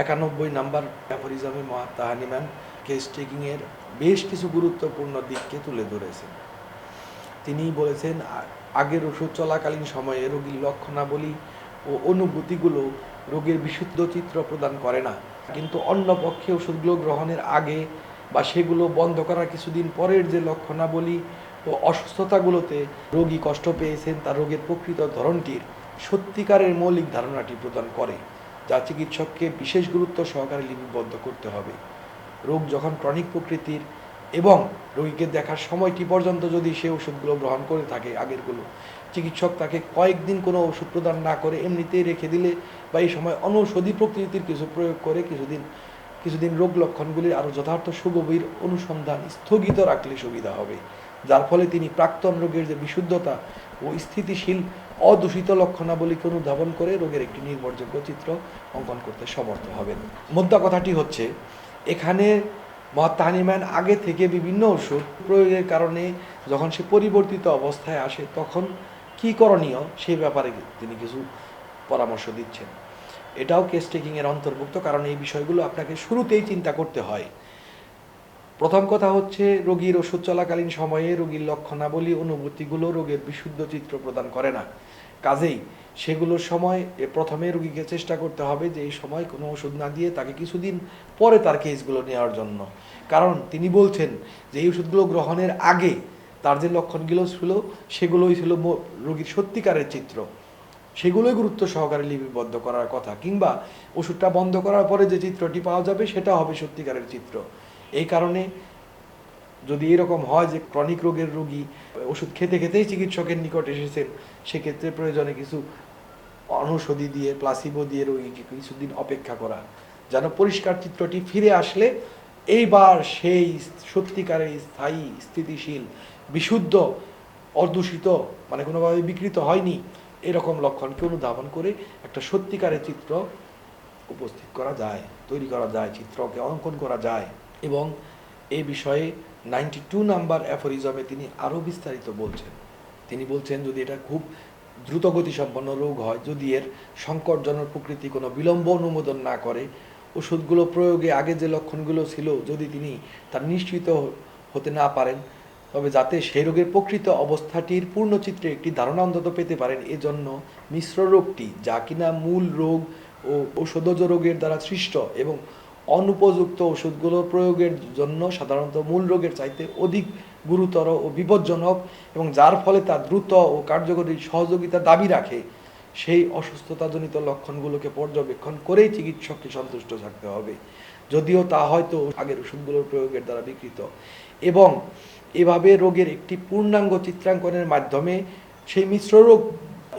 91 number অ্যাফোরিজমে Mahatma Hahnemann case টেকিংয়ের বেশ কিছু গুরুত্বপূর্ণ দিককে তুলে ধরেছেন। তিনি বলেছেন আগের ওষুধ চলাকালীন সময়ে রোগীর লক্ষণাবলী ও অনুভূতিগুলো রোগের বিশুদ্ধ চিত্র প্রদান করে না, কিন্তু অন্য পক্ষে ওষুধগুলো গ্রহণের আগে বা সেগুলো বন্ধ করার কিছুদিন পরের যে লক্ষণাবলী ও অসুস্থতাগুলোতে রোগী কষ্ট পেয়েছেন তার রোগের প্রকৃত ধরনটির সত্যিকারের মৌলিক ধারণাটি প্রদান করে, যা চিকিৎসককে বিশেষ গুরুত্ব সহকারে লিপিবদ্ধ করতে হবে। রোগ যখন ক্রনিক প্রকৃতির এবং রোগীকে দেখার সময়টি পর্যন্ত যদি সে ওষুধগুলো গ্রহণ করে থাকে আগেরগুলো, চিকিৎসক তাকে কয়েকদিন কোনো ওষুধ প্রদান না করে এমনিতেই রেখে দিলে বা এই সময় অনৌষধি প্রকৃতির কিছু প্রয়োগ করে কিছুদিন রোগ লক্ষণগুলির আরও যথার্থ সুগভীর অনুসন্ধান স্থগিত রাখলে সুবিধা হবে, যার ফলে তিনি প্রাক্তন রোগের যে বিশুদ্ধতা ও স্থিতিশীল অদূষিত লক্ষণাবলীকে অনুধাবন করে রোগের একটি নির্ভরযোগ্য চিত্র অঙ্কন করতে সমর্থ হবেন। মোদ্দা কথাটি হচ্ছে, এখানে মহাত্মা হানিম্যান আগে থেকে বিভিন্ন ওষুধ প্রয়োগের কারণে যখন সে পরিবর্তিত অবস্থায় আসে তখন কী করণীয় সেই ব্যাপারে তিনি কিছু পরামর্শ দিচ্ছেন। এটাও কেস টেকিংয়ের অন্তর্ভুক্ত, কারণ এই বিষয়গুলো আপনাকে শুরুতেই চিন্তা করতে হয়। প্রথম কথা হচ্ছে, রোগীর ওষুধ চলাকালীন সময়ে রোগীর লক্ষণাবলী অনুভূতিগুলো রোগের বিশুদ্ধ চিত্র প্রদান করে না। কাজেই সেগুলোর সময় প্রথমে রোগীকে চেষ্টা করতে হবে যে এই সময় কোনো ওষুধ না দিয়ে তাকে কিছুদিন পরে তার কেসগুলো নেওয়ার জন্য, কারণ তিনি বলছেন যে এই ওষুধগুলো গ্রহণের আগে তার যে লক্ষণগুলো ছিল সেগুলোই ছিল রোগীর সত্যিকারের চিত্র, সেগুলোই গুরুত্ব সহকারে লিপিবদ্ধ করার কথা, কিংবা ওষুধটা বন্ধ করার পরে যে চিত্রটি পাওয়া যাবে সেটা হবে সত্যিকারের চিত্র। এই কারণে যদি এরকম হয় যে ক্রনিক রোগের রোগী ওষুধ খেতে খেতেই চিকিৎসকের নিকট এসেছেন, সেক্ষেত্রে প্রয়োজনে কিছু অনৌষধি দিয়ে প্লাসিবো দিয়ে রোগীকে কিছুদিন অপেক্ষা করা, যেন পরিষ্কার চিত্রটি ফিরে আসলে এইবার সেই সত্যিকারের স্থায়ী স্থিতিশীল বিশুদ্ধ অদূষিত মানে কোনোভাবে বিকৃত হয়নি এরকম লক্ষণকে অনুধাবন করে একটা সত্যিকারের চিত্র উপস্থিত করা যায়, তৈরি করা যায়, চিত্রকে অঙ্কন করা যায়। এবং এই বিষয়ে 92 নাম্বার অ্যাফোরিজমে তিনি আরও বিস্তারিত বলছেন। তিনি বলছেন, যদি এটা খুব দ্রুতগতিসম্পন্ন রোগ হয়, যদি এর সংকটজনক প্রকৃতি কোনো বিলম্ব অনুমোদন না করে, ওষুধগুলো প্রয়োগে আগে যে লক্ষণগুলো ছিল যদি তিনি তার নিশ্চিত হতে না পারেন, তবে যাতে সেই রোগের প্রকৃত অবস্থাটির পূর্ণচিত্রে একটি ধারণা অন্তত পেতে পারেন, এজন্য মিশ্র রোগটি, যা কিনা মূল রোগ ও ঔষধজ রোগের দ্বারা সৃষ্ট এবং অনুপযুক্ত ওষুধগুলোর প্রয়োগের জন্য সাধারণত মূল রোগের চাইতে অধিক গুরুতর ও বিপজ্জনক এবং যার ফলে তা দ্রুত ও কার্যকরী সহযোগিতা দাবি রাখে, সেই অসুস্থতাজনিত লক্ষণগুলোকে পর্যবেক্ষণ করেই চিকিৎসককে সন্তুষ্ট থাকতে হবে, যদিও তা হয়তো আগের ওষুধগুলোর প্রয়োগের দ্বারা বিকৃত। এবং এভাবে রোগের একটি পূর্ণাঙ্গ চিত্রাঙ্কনের মাধ্যমে সেই মিশ্র রোগ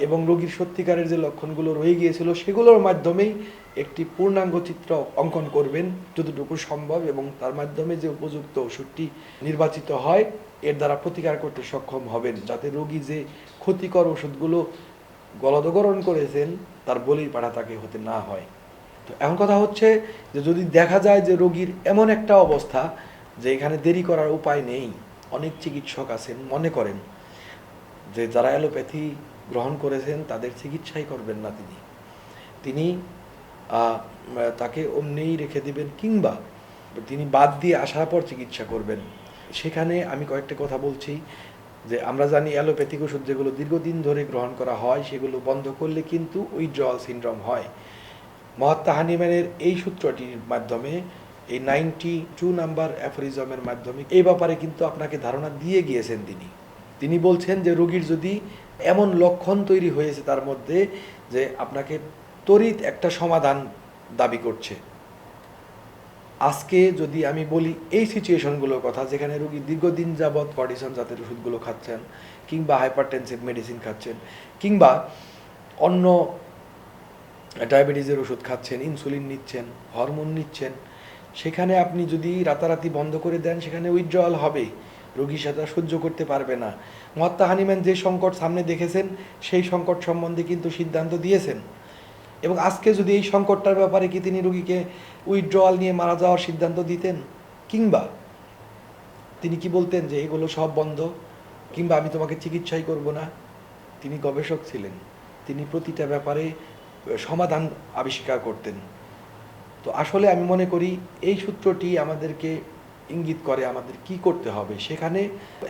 এবং রোগীর সত্যিকারের যে লক্ষণগুলো রয়ে গিয়েছিল সেগুলোর মাধ্যমেই একটি পূর্ণাঙ্গ চিত্র অঙ্কন করবেন যতটুকু সম্ভব, এবং তার মাধ্যমে যে উপযুক্ত ওষুধটি নির্বাচিত হয় এর দ্বারা প্রতিকার করতে সক্ষম হবেন, যাতে রোগী যে ক্ষতিকর ওষুধগুলো গলদগ্রহণ করেছেন তার বলির পাঠা তাকে হতে না হয়। তো এখন কথা হচ্ছে যে যদি দেখা যায় যে রোগীর এমন একটা অবস্থা যে এখানে দেরি করার উপায় নেই, অনেক চিকিৎসক আছেন মনে করেন যে যারা অ্যালোপ্যাথি গ্রহণ করেছেন তাদের চিকিৎসাই করবেন না, তিনি তাকে অমনিই রেখে দিবেন, কিংবা তিনি বাদ দিয়ে আসার পর চিকিৎসা করবেন। সেখানে আমি কয়েকটা কথা বলছি যে আমরা জানি অ্যালোপ্যাথিক ওষুধ যেগুলো দীর্ঘদিন ধরে গ্রহণ করা হয় সেগুলো বন্ধ করলে কিন্তু উইথড্রয়াল সিনড্রোম হয়। মহাত্মা হানিম্যানের এই সূত্রটির মাধ্যমে, এই 92 নাম্বার অ্যাফোরিজমের মাধ্যমে এই ব্যাপারে কিন্তু আপনাকে ধারণা দিয়ে গিয়েছেন। তিনি বলছেন যে রোগীর যদি এমন লক্ষণ তৈরি হয়েছে তার মধ্যে যে আপনাকে ত্বরিত একটা সমাধান দাবি করছে। আজকে যদি আমি বলি এই সিচুয়েশনগুলোর কথা যেখানে রোগী দীর্ঘদিন যাবৎ কর্টিসন জাতের ওষুধগুলো খাচ্ছেন, কিংবা হাইপারটেনসিভ মেডিসিন খাচ্ছেন, কিংবা অন্য ডায়াবেটিসের ওষুধ খাচ্ছেন, ইনসুলিন নিচ্ছেন, হরমোন নিচ্ছেন, সেখানে আপনি যদি রাতারাতি বন্ধ করে দেন সেখানে উইথড্রয়াল হবে, রোগী সেটা সহ্য করতে পারবে না। মহাত্মা হানিম্যান যে সংকট সামনে দেখেছেন সেই সংকট সম্বন্ধে কিন্তু সিদ্ধান্ত দিয়েছেন, এবং আজকে যদি এই সংকটটার ব্যাপারে কি তিনি রোগীকে উইথড্রয়াল নিয়ে মারা যাওয়ার সিদ্ধান্ত দিতেন, কিংবা তিনি কি বলতেন যে এগুলো সব বন্ধ, কিংবা আমি তোমাকে চিকিৎসাই করব না? তিনি গবেষক ছিলেন, তিনি প্রতিটা ব্যাপারে সমাধান আবিষ্কার করতেন। তো আসলে আমি মনে করি এই সূত্রটি আমাদেরকে ইঙ্গিত করে আমাদের কি করতে হবে। সেখানে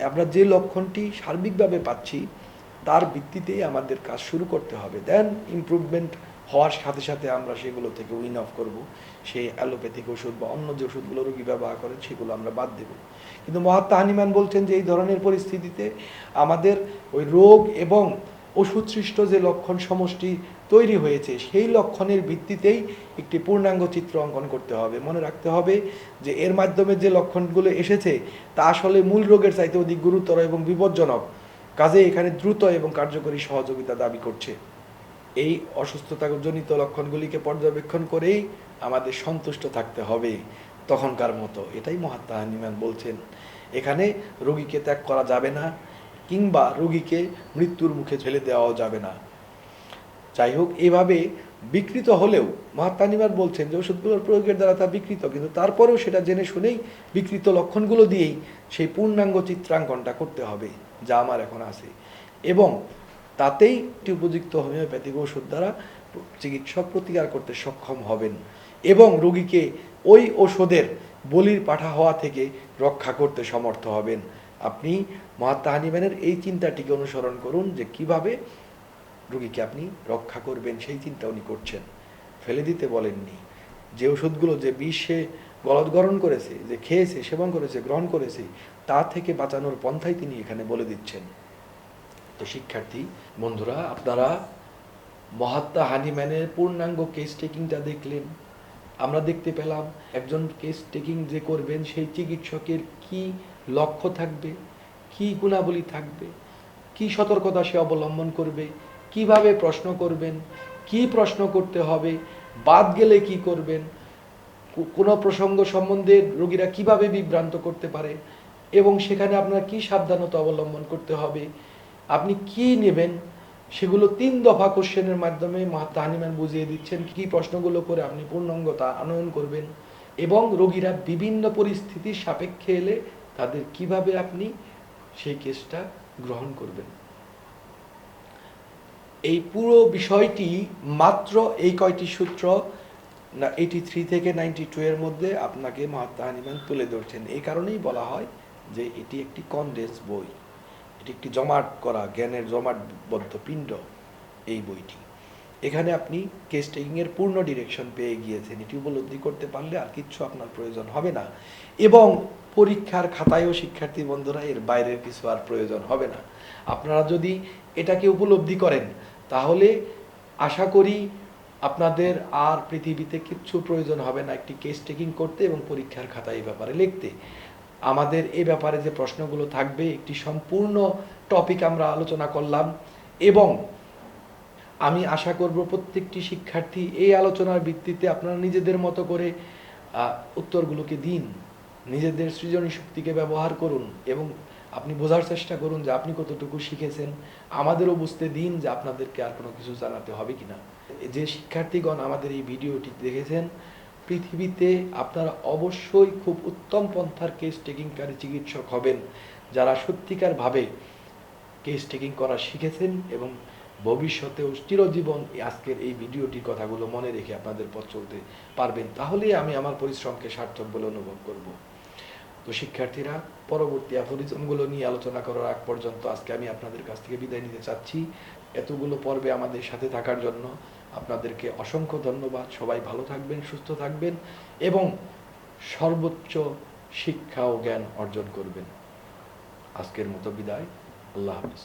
আমরা যে লক্ষণটি সার্বিকভাবে পাচ্ছি তার ভিত্তিতেই আমাদের কাজ শুরু করতে হবে। দেন ইমপ্রুভমেন্ট হওয়ার সাথে সাথে আমরা সেগুলো থেকে উইন অফ করব। সেই অ্যালোপ্যাথিক ওষুধ বা অন্য যে ওষুধগুলো রোগী ব্যবহার করেন সেগুলো আমরা বাদ দেব। কিন্তু মহাত্মা হানিম্যান বলছেন যে এই ধরনের পরিস্থিতিতে আমাদের ওই রোগ এবং ওষুধ সৃষ্ট যে লক্ষণ সমষ্টি তৈরি হয়েছে সেই লক্ষণের ভিত্তিতেই একটি পূর্ণাঙ্গ চিত্র অঙ্কন করতে হবে। মনে রাখতে হবে যে এর মাধ্যমে যে লক্ষণগুলো এসেছে তা আসলে মূল রোগের চাইতে অধিক গুরুতর এবং বিপজ্জনক, কাজে এখানে দ্রুত এবং কার্যকরী সহযোগিতা দাবি করছে। এই অসুস্থতাজনিত লক্ষণগুলিকে পর্যবেক্ষণ করেই আমাদের সন্তুষ্ট থাকতে হবে তখনকার মতো। এটাই মহাত্মা হানিম্যান বলছেন। এখানে রোগীকে ত্যাগ করা যাবে না কিংবা রোগীকে মৃত্যুর মুখে ঠেলে দেওয়াও যাবে না। যাই হোক, এভাবে বিকৃত হলেও মহাত্মা হানিম্যান বলছেন যে ওষুধগুলোর প্রয়োগের দ্বারা তা বিকৃত, কিন্তু তারপরেও সেটা জেনে শুনেই বিকৃত লক্ষণগুলো দিয়েই সেই পূর্ণাঙ্গ চিত্রাঙ্কনটা করতে হবে যা আমার এখন আছে, এবং তাতেই একটি উপযুক্ত হোমিওপ্যাথিক ওষুধ দ্বারা চিকিৎসক প্রতিকার করতে সক্ষম হবেন এবং রোগীকে ওই ওষুধের বলির পাঠা হওয়া থেকে রক্ষা করতে সমর্থ হবেন। আপনি মহাত্মা হানিম্যানের এই চিন্তাটিকে অনুসরণ করুন যে কিভাবে রোগীকে আপনি রক্ষা করবেন, সেই চিন্তা উনি করছেন, ফেলে দিতে বলেননি। যে ওষুধগুলো যে বিষ সে গলৎকরণ করেছে, যে খেয়েছে, সেবন করেছে, গ্রহণ করেছে, তা থেকে বাঁচানোর পন্থাই তিনি এখানে বলে দিচ্ছেন। তো শিক্ষার্থী বন্ধুরা, আপনারা মহাত্মা হানিম্যানের পূর্ণাঙ্গ কেস টেকিংটা দেখলেন। আমরা দেখতে পেলাম একজন কেস টেকিং যে করবেন সেই চিকিৎসকের কি লক্ষ্য থাকবে, কি গুণাবলী থাকবে, কি সতর্কতা সে অবলম্বন করবে, কিভাবে প্রশ্ন করবেন, কি প্রশ্ন করতে হবে, বাদ গেলে কি করবেন, কোনো প্রসঙ্গ সম্বন্ধে রোগীরা কিভাবে বিভ্রান্ত করতে পারে এবং সেখানে আপনার কি সাবধানতা অবলম্বন করতে হবে, আপনি কি নেবেন, সেগুলো 3 দফা কোশ্চেনের মাধ্যমে মহাত্মা হানিম্যান বুঝিয়ে দিচ্ছেন। কি প্রশ্নগুলো করে আপনি পূর্ণাঙ্গতা আনয়ন করবেন এবং রোগীরা বিভিন্ন পরিস্থিতির সাপেক্ষে এলে তাদের কিভাবে আপনি সেই কেসটা গ্রহণ করবেন। এই পুরো বিষয়টি মাত্র এই কয়টি সূত্র 83 থেকে 92 এর মধ্যে আপনাকে মহাত্মা হানিম্যান তুলে ধরছেন। এই কারণেই বলা হয় যে এটি একটি কনডেন্স বই, এটি একটি জমাট করা জ্ঞানের জমাটবদ্ধ পিণ্ড এই বইটি। এখানে আপনি কেস টেকিংয়ের পূর্ণ ডিরেকশন পেয়ে গিয়েছেন। এটি উপলব্ধি করতে পারলে আর কিচ্ছু আপনার প্রয়োজন হবে না, এবং পরীক্ষার খাতায়ও শিক্ষার্থী বন্ধুরা এর বাইরের কিছু আর প্রয়োজন হবে না। আপনারা যদি এটাকে উপলব্ধি করেন তাহলে আশা করি আপনাদের আর পৃথিবীতে কিচ্ছু প্রয়োজন হবে না একটি কেস টেকিং করতে এবং পরীক্ষার খাতায় এই ব্যাপারে লিখতে। আমাদের এই ব্যাপারে যে প্রশ্নগুলো থাকবে একটি সম্পূর্ণ টপিক আমরা আলোচনা করলাম, এবং আমি আশা করব প্রত্যেকটি শিক্ষার্থী এই আলোচনার ভিত্তিতে আপনারা নিজেদের মতো করে উত্তরগুলোকে দিন, নিজেদের সৃজনী শক্তিকে ব্যবহার করুন এবং আপনি বোঝার চেষ্টা করুন যে আপনি কতটুকু শিখেছেন। আমাদেরও বুঝতে দিন যে আপনাদেরকে আর কোনো কিছু জানাতে হবে কিনা। যে শিক্ষার্থীগণ আমাদের এই ভিডিওটি দেখেছেন, পৃথিবীতে আপনারা অবশ্যই খুব উত্তম পন্থার কেস টেকিংকারী চিকিৎসক হবেন যারা সত্যিকারভাবে কেস টেকিং করা শিখেছেন এবং ভবিষ্যতেও চিরজীবন আজকের এই ভিডিওটির কথাগুলো মনে রেখে আপনাদের পথ চলতে পারবেন। তাহলেই আমি আমার পরিশ্রমকে সার্থক বলে অনুভব করব। তো শিক্ষার্থীরা, পরবর্তী অ্যাফোরিজমগুলো নিয়ে আলোচনা করার আগ পর্যন্ত আজকে আমি আপনাদের কাছ থেকে বিদায় নিতে চাচ্ছি। এতগুলো পর্বে আমাদের সাথে থাকার জন্য আপনাদেরকে অসংখ্য ধন্যবাদ। সবাই ভালো থাকবেন, সুস্থ থাকবেন এবং সর্বোচ্চ শিক্ষা ও জ্ঞান অর্জন করবেন। আজকের মতো বিদায়। আল্লাহ হাফেজ।